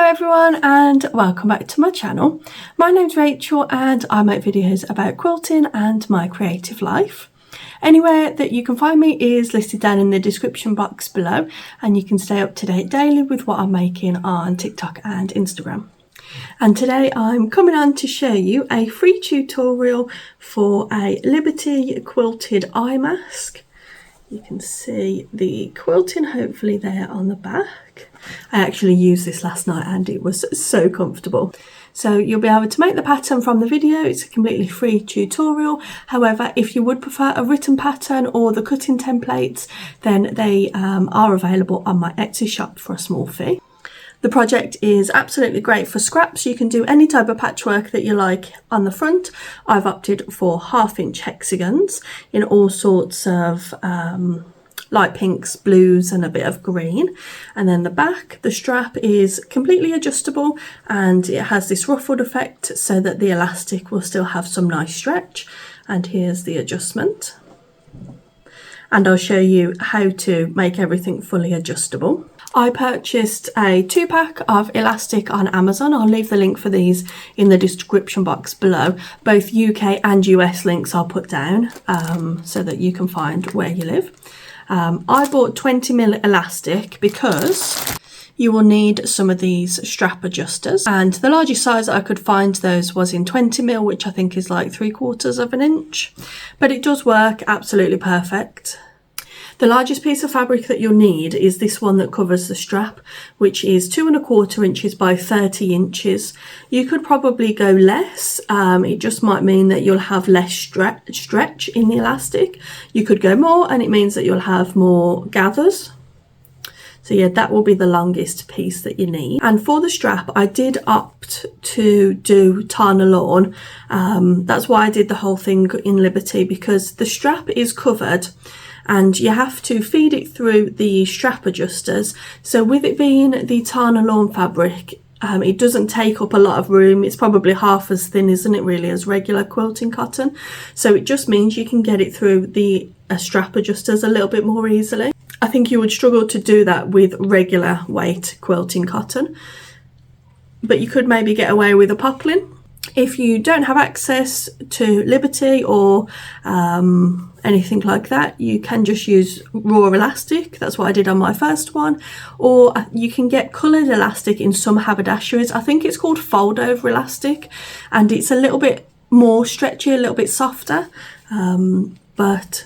everyone and welcome back to my channel. My name's Rachel and I make videos about quilting and my creative life. Anywhere that you can find me is listed down in the description box below, and you can stay up to date daily with what I'm making on TikTok and Instagram. And today I'm coming on to show you a free tutorial for a Liberty quilted eye mask. You can see the quilting hopefully there on the back. I actually used this last night and it was so comfortable. So you'll be able to make the pattern from the video. It's a completely free tutorial. However, if you would prefer a written pattern or the cutting templates, then they are available on my Etsy shop for a small fee. The project is absolutely great for scraps. You can do any type of patchwork that you like on the front. I've opted for 1/2-inch hexagons in all sorts of light pinks, blues and a bit of green. And then the back, the strap is completely adjustable and it has this ruffled effect so that the elastic will still have some nice stretch. And here's the adjustment. And I'll show you how to make everything fully adjustable. I purchased a 2-pack of elastic on Amazon. I'll leave the link for these in the description box below. Both UK and US links I'll put down so that you can find where you live. I bought 20mm elastic because you will need some of these strap adjusters, and the largest size I could find those was in 20mm, which I think is like 3/4 of an inch, but it does work absolutely perfect. The largest piece of fabric that you'll need is this one that covers the strap, which is 2¼ inches by 30 inches. You could probably go less. It just might mean that you'll have less stretch in the elastic. You could go more and it means that you'll have more gathers. So yeah, that will be the longest piece that you need. And for the strap, I did opt to do Tana Lawn. That's why I did the whole thing in Liberty, because the strap is covered and you have to feed it through the strap adjusters. So with it being the Tana Lawn fabric, it doesn't take up a lot of room. It's probably half as thin, isn't it really, as regular quilting cotton. So it just means you can get it through the strap adjusters a little bit more easily. I think you would struggle to do that with regular weight quilting cotton, but you could maybe get away with a poplin. If you don't have access to Liberty or anything like that, you can just use raw elastic. That's what I did on my first one. Or you can get coloured elastic in some haberdasheries. I think it's called fold over elastic, and it's a little bit more stretchy, a little bit softer, but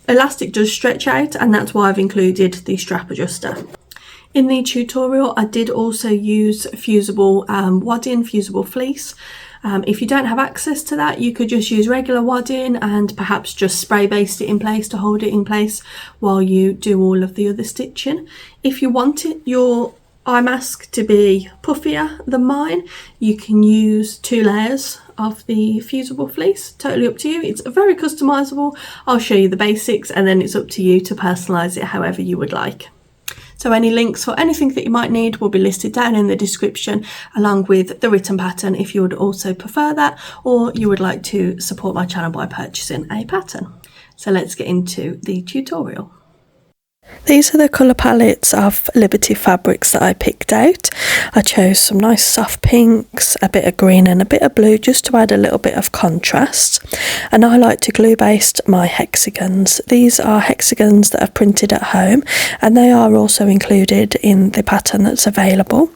elastic does stretch out, and that's why I've included the strap adjuster. In the tutorial, I did also use Fusible wadding, Fusible fleece. If you don't have access to that, you could just use regular wadding and perhaps just spray baste it in place to hold it in place while you do all of the other stitching. If you want your eye mask to be puffier than mine, you can use 2 layers of the Fusible fleece. Totally up to you. It's very customizable. I'll show you the basics and then it's up to you to personalize it however you would like. So any links for anything that you might need will be listed down in the description, along with the written pattern if you would also prefer that, or you would like to support my channel by purchasing a pattern. So let's get into the tutorial. These are the colour palettes of Liberty fabrics that I picked out. I chose some nice soft pinks, a bit of green and a bit of blue just to add a little bit of contrast. And I like to glue baste my hexagons. These are hexagons that I've printed at home, and they are also included in the pattern that's available.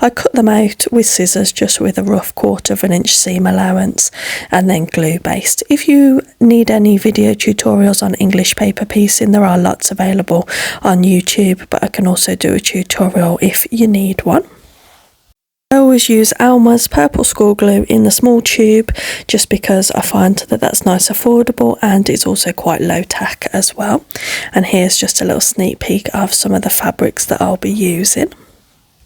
I cut them out with scissors just with a rough 1/4 inch seam allowance and then glue baste. If you need any video tutorials on English paper piecing, there are lots available on YouTube, but I can also do a tutorial if you need one. I always use Alma's purple school glue in the small tube just because I find that that's nice, affordable, and it's also quite low tack as well. And here's just a little sneak peek of some of the fabrics that I'll be using.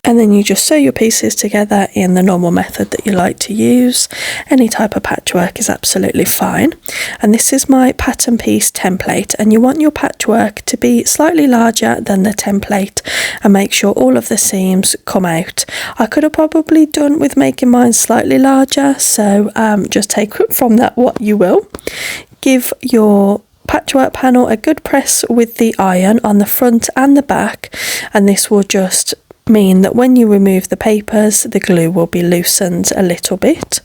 And then you just sew your pieces together in the normal method that you like to use. Any type of patchwork is absolutely fine. And this is my pattern piece template, and you want your patchwork to be slightly larger than the template and make sure all of the seams come out. I could have probably done with making mine slightly larger, so just take from that what you will. Give your patchwork panel a good press with the iron on the front and the back, and this will just mean that when you remove the papers, the glue will be loosened a little bit.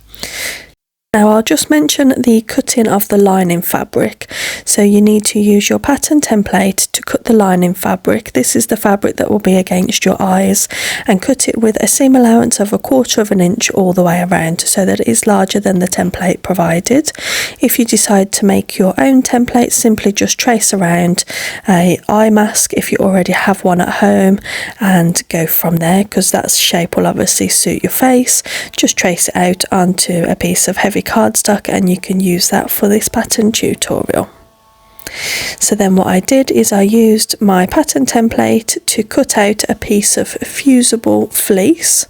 Now I'll just mention the cutting of the lining fabric. So you need to use your pattern template to cut the lining fabric. This is the fabric that will be against your eyes, and cut it with a seam allowance of 1/4 of an inch all the way around so that it is larger than the template provided. If you decide to make your own template, simply just trace around a eye mask if you already have one at home and go from there, because that shape will obviously suit your face. Just trace it out onto a piece of heavy cardstock and you can use that for this pattern tutorial. So then what I did is I used my pattern template to cut out a piece of fusible fleece.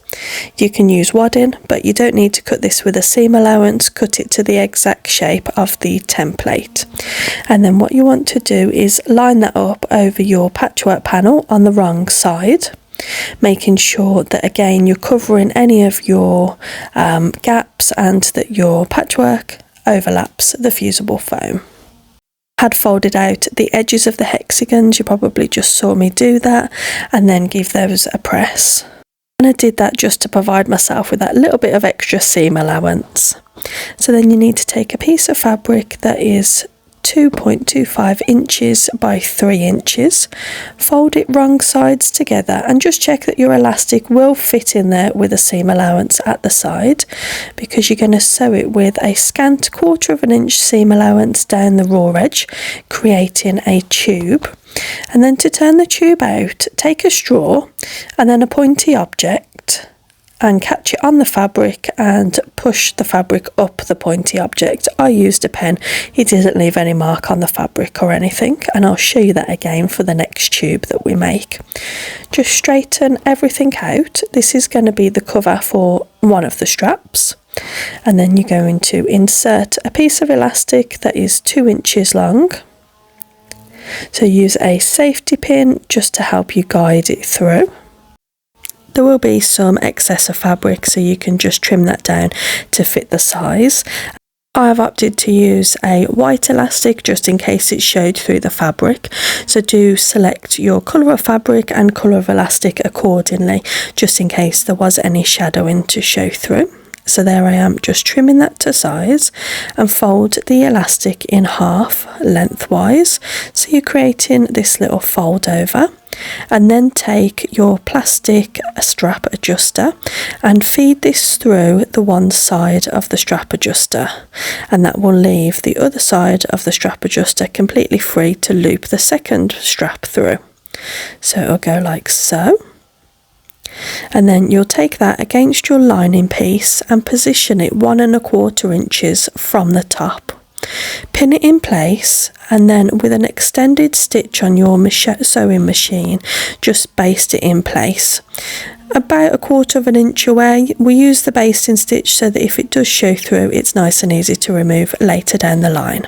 You can use wadding, but you don't need to cut this with a seam allowance. Cut it to the exact shape of the template. And then what you want to do is line that up over your patchwork panel on the wrong side, making sure that again you're covering any of your gaps and that your patchwork overlaps the fusible foam. Had folded out the edges of the hexagons, you probably just saw me do that, and then give those a press. And I did that just to provide myself with that little bit of extra seam allowance. So then you need to take a piece of fabric that is 2.25 inches by 3 inches, fold it wrong sides together and just check that your elastic will fit in there with a seam allowance at the side, because you're going to sew it with a scant 1/4 of an inch seam allowance down the raw edge, creating a tube. And then to turn the tube out, take a straw and then a pointy object and catch it on the fabric and push the fabric up the pointy object. I used a pen, it didn't leave any mark on the fabric or anything, and I'll show you that again for the next tube that we make. Just straighten everything out. This is going to be the cover for one of the straps, and then you're going to insert a piece of elastic that is 2 inches long. So use a safety pin just to help you guide it through. There will be some excess of fabric, so you can just trim that down to fit the size. I have opted to use a white elastic just in case it showed through the fabric, so do select your colour of fabric and colour of elastic accordingly, just in case there was any shadowing to show through. So there I am, just trimming that to size, and fold the elastic in half lengthwise, so you're creating this little fold over. And then take your plastic strap adjuster and feed this through the one side of the strap adjuster, and that will leave the other side of the strap adjuster completely free to loop the second strap through. So it'll go like so. And then you'll take that against your lining piece and position it 1 1/4 inches from the top. Pin it in place, and then with an extended stitch on your sewing machine, just baste it in place. About 1/4 of an inch away. We use the basting stitch so that if it does show through, it's nice and easy to remove later down the line.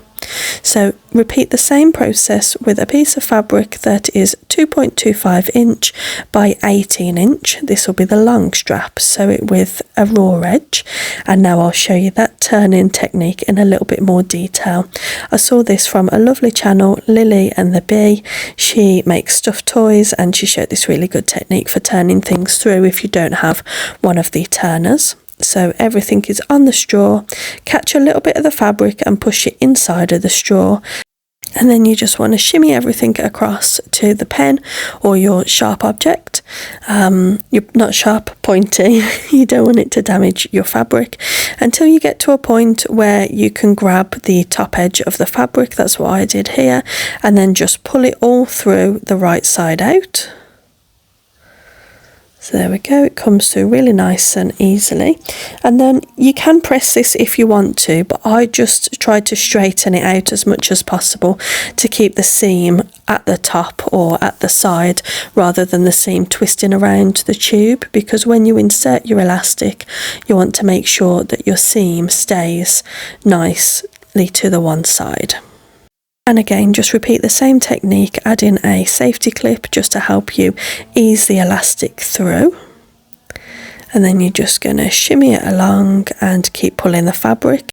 So repeat the same process with a piece of fabric that is 2.25 inch by 18 inch. This will be the long strap. Sew it with a raw edge, and now I'll show you that turning technique in a little bit more detail. I saw this from a lovely channel, Lily and the Bee. She makes stuffed toys and she showed this really good technique for turning things through if you don't have one of the turners. So everything is on the straw, catch a little bit of the fabric and push it inside of the straw, and then you just want to shimmy everything across to the pen or your sharp object. You're not sharp, pointy. You don't want it to damage your fabric, until you get to a point where you can grab the top edge of the fabric. That's what I did here, and then just pull it all through the right side out. So there we go, it comes through really nice and easily. And then you can press this if you want to, but I just tried to straighten it out as much as possible to keep the seam at the top or at the side rather than the seam twisting around the tube, because when you insert your elastic, you want to make sure that your seam stays nicely to the one side. And again, just repeat the same technique, adding a safety clip just to help you ease the elastic through. And then you're just going to shimmy it along and keep pulling the fabric.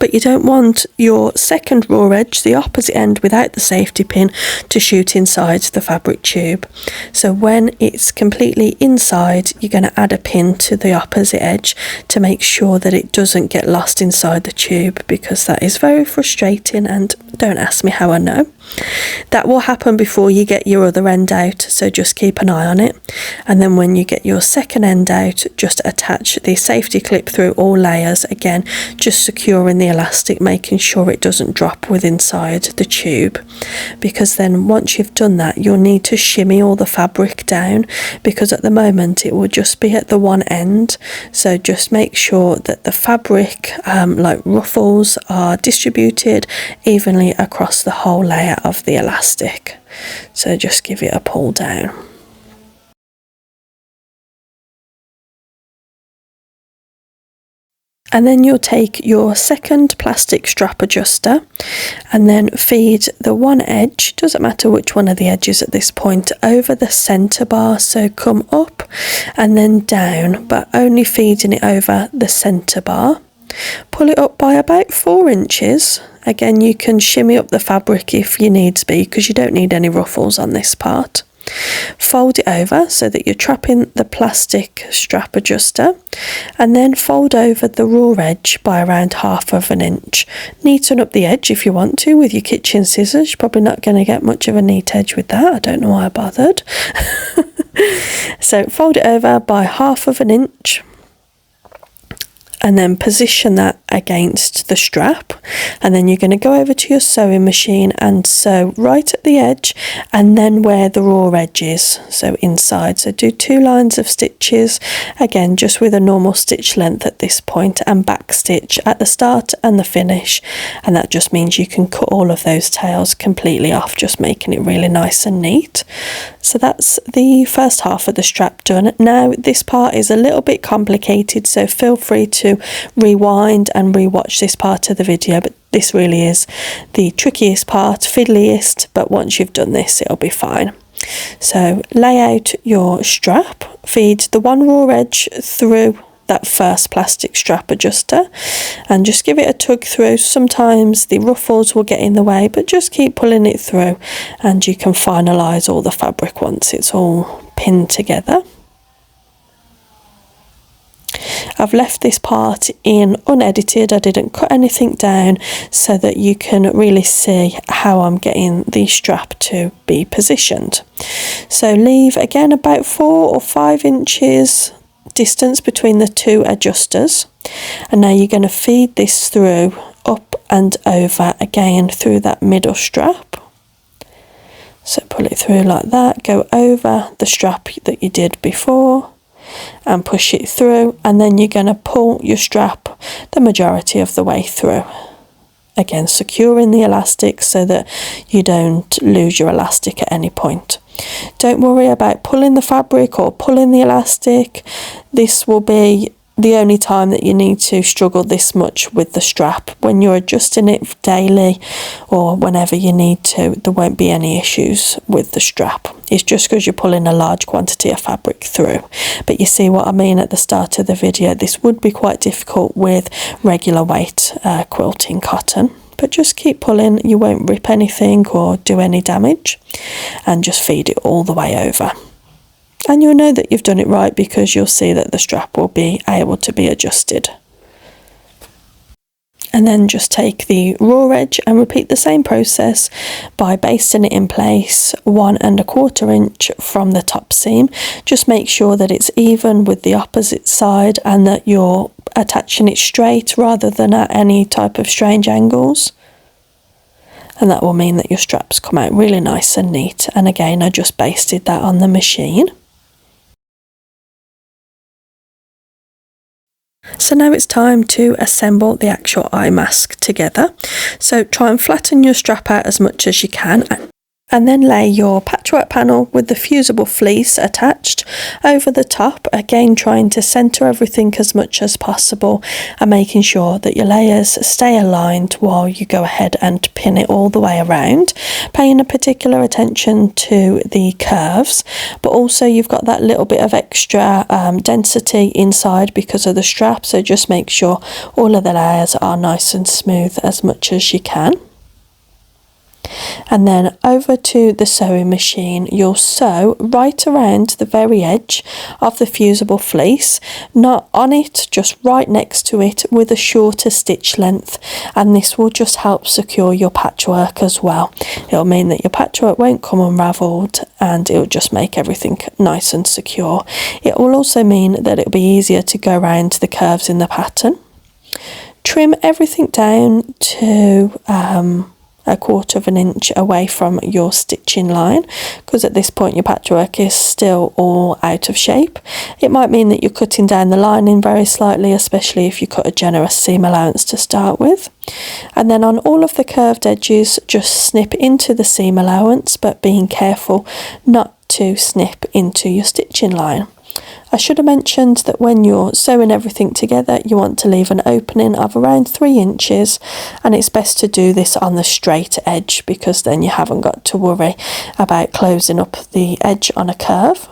but you don't want your second raw edge, the opposite end without the safety pin, to shoot inside the fabric tube. So when it's completely inside, you're going to add a pin to the opposite edge to make sure that it doesn't get lost inside the tube, because that is very frustrating, and don't ask me how I know. That will happen before you get your other end out, so just keep an eye on it. And then when you get your second end out, just attach the safety clip through all layers, again just securing the elastic, making sure it doesn't drop with inside the tube, because then once you've done that, you'll need to shimmy all the fabric down, because at the moment it will just be at the one end. So just make sure that the fabric like ruffles are distributed evenly across the whole layer of the elastic. So just give it a pull down. And then you'll take your second plastic strap adjuster and then feed the one edge, doesn't matter which one of the edges at this point, over the centre bar. So come up and then down, but only feeding it over the centre bar. Pull it up by about 4 inches. Again, you can shimmy up the fabric if you need to be, because you don't need any ruffles on this part. Fold it over so that you're trapping the plastic strap adjuster, and then fold over the raw edge by around 1/2 inch. Neaten up the edge if you want to with your kitchen scissors. You're probably not going to get much of a neat edge with that. I don't know why I bothered. So fold it over by 1/2 inch, and then position that against the strap, and then you're going to go over to your sewing machine and sew right at the edge, and then where the raw edge is, so inside. So do 2 lines of stitches, again just with a normal stitch length at this point, and back stitch at the start and the finish, and that just means you can cut all of those tails completely off, just making it really nice and neat. So that's the first half of the strap done. Now this part is a little bit complicated, so feel free to rewind and rewatch this part of the video, but this really is the trickiest part, fiddliest, but once you've done this it'll be fine. So lay out your strap, feed the one raw edge through that first plastic strap adjuster, and just give it a tug through. Sometimes the ruffles will get in the way, but just keep pulling it through and you can finalize all the fabric once it's all pinned together. I've left this part in unedited, I didn't cut anything down, so that you can really see how I'm getting the strap to be positioned. So leave again about 4 or 5 inches distance between the 2 adjusters, and now you're going to feed this through up and over again through that middle strap. So pull it through like that, go over the strap that you did before and push it through, and then you're going to pull your strap the majority of the way through, again securing the elastic so that you don't lose your elastic at any point. Don't worry about pulling the fabric or pulling the elastic. This will be the only time that you need to struggle this much with the strap. When you're adjusting it daily or whenever you need to, there won't be any issues with the strap. It's just because you're pulling a large quantity of fabric through. But you see what I mean at the start of the video, this would be quite difficult with regular weight quilting cotton. But just keep pulling, you won't rip anything or do any damage, and just feed it all the way over. And you'll know that you've done it right because you'll see that the strap will be able to be adjusted. And then just take the raw edge and repeat the same process by basting it in place 1 1/4 inch from the top seam. Just make sure that it's even with the opposite side and that you're attaching it straight rather than at any type of strange angles. And that will mean that your straps come out really nice and neat. And again, I just basted that on the machine. So now it's time to assemble the actual eye mask together. So try and flatten your strap out as much as you can, And then lay your patchwork panel with the fusible fleece attached over the top, again trying to centre everything as much as possible and making sure that your layers stay aligned while you go ahead and pin it all the way around, paying a particular attention to the curves, but also you've got that little bit of extra density inside because of the strap, so just make sure all of the layers are nice and smooth as much as you can. And then over to the sewing machine, you'll sew right around the very edge of the fusible fleece, not on it, just right next to it with a shorter stitch length, and this will just help secure your patchwork as well. It'll mean that your patchwork won't come unravelled and it'll just make everything nice and secure. It will also mean that it'll be easier to go around the curves in the pattern. Trim everything down to a 1/4 of an inch away from your stitching line, because at this point your patchwork is still all out of shape. It might mean that you're cutting down the lining very slightly, especially if you cut a generous seam allowance to start with. And then on all of the curved edges, just snip into the seam allowance, but being careful not to snip into your stitching line. I should have mentioned that when you're sewing everything together, you want to leave an opening of around 3 inches, and it's best to do this on the straight edge because then you haven't got to worry about closing up the edge on a curve.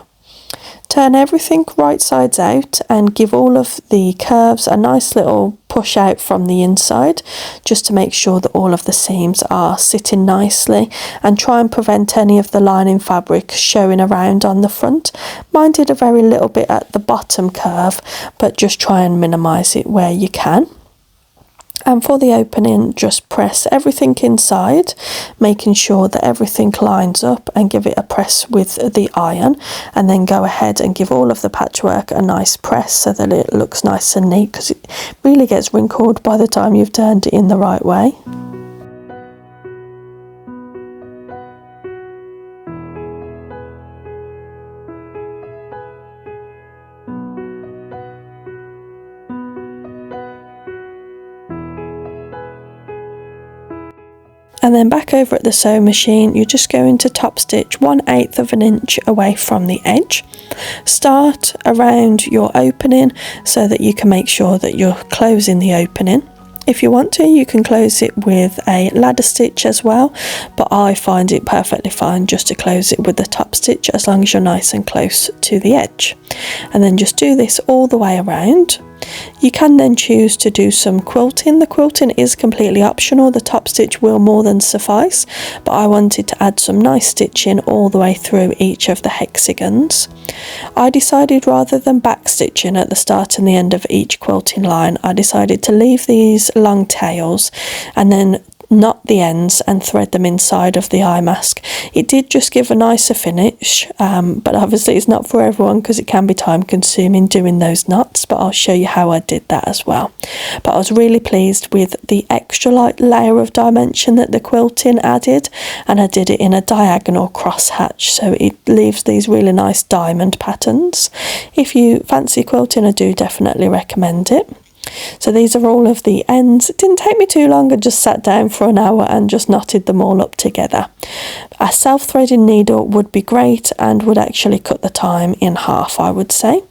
Turn everything right sides out and give all of the curves a nice little push out from the inside, just to make sure that all of the seams are sitting nicely, and try and prevent any of the lining fabric showing around on the front. Mine did a very little bit at the bottom curve, but just try and minimise it where you can. And for the opening, just press everything inside, making sure that everything lines up, and give it a press with the iron, and then go ahead and give all of the patchwork a nice press so that it looks nice and neat, because it really gets wrinkled by the time you've turned it in the right way. And then back over at the sewing machine, you're just going to top stitch 1/8 of an inch away from the edge. Start around your opening so that you can make sure that you're closing the opening. If you want to, you can close it with a ladder stitch as well, but I find it perfectly fine just to close it with the top stitch as long as you're nice and close to the edge. And then just do this all the way around. You can then choose to do some quilting. The quilting is completely optional, the top stitch will more than suffice, but I wanted to add some nice stitching all the way through each of the hexagons. I decided, rather than back stitching at the start and the end of each quilting line, I decided to leave these long tails and then knot the ends and thread them inside of the eye mask. It did just give a nicer finish, but obviously it's not for everyone because it can be time consuming doing those knots, but I'll show you how I did that as well. But I was really pleased with the extra light layer of dimension that the quilting added, and I did it in a diagonal cross hatch, so it leaves these really nice diamond patterns. If you fancy quilting, I do definitely recommend it. So these are all of the ends. It didn't take me too long, I just sat down for an hour and just knotted them all up together. A self-threading needle would be great and would actually cut the time in half, I would say.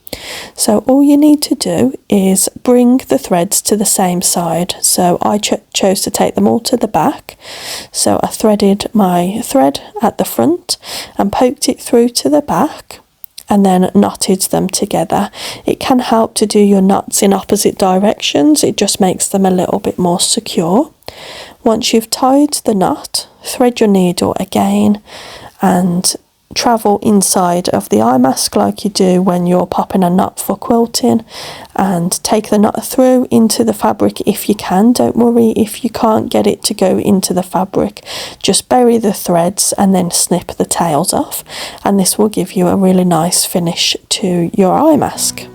So all you need to do is bring the threads to the same side. So I chose to take them all to the back. So I threaded my thread at the front and poked it through to the back, and then knotted them together. It can help to do your knots in opposite directions, it just makes them a little bit more secure. Once you've tied the knot, thread your needle again and travel inside of the eye mask like you do when you're popping a knot for quilting, and take the knot through into the fabric if you can. Don't worry if you can't get it to go into the fabric, just bury the threads and then snip the tails off, and this will give you a really nice finish to your eye mask.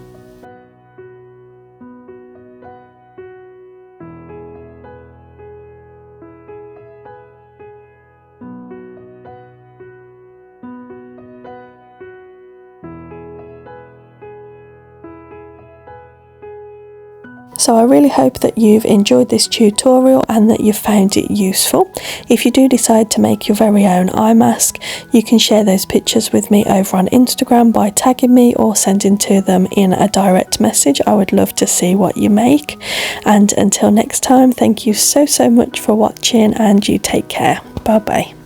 So I really hope that you've enjoyed this tutorial and that you've found it useful. If you do decide to make your very own eye mask, you can share those pictures with me over on Instagram by tagging me or sending to them in a direct message. I would love to see what you make. And until next time, thank you so much for watching, and you take care. Bye bye.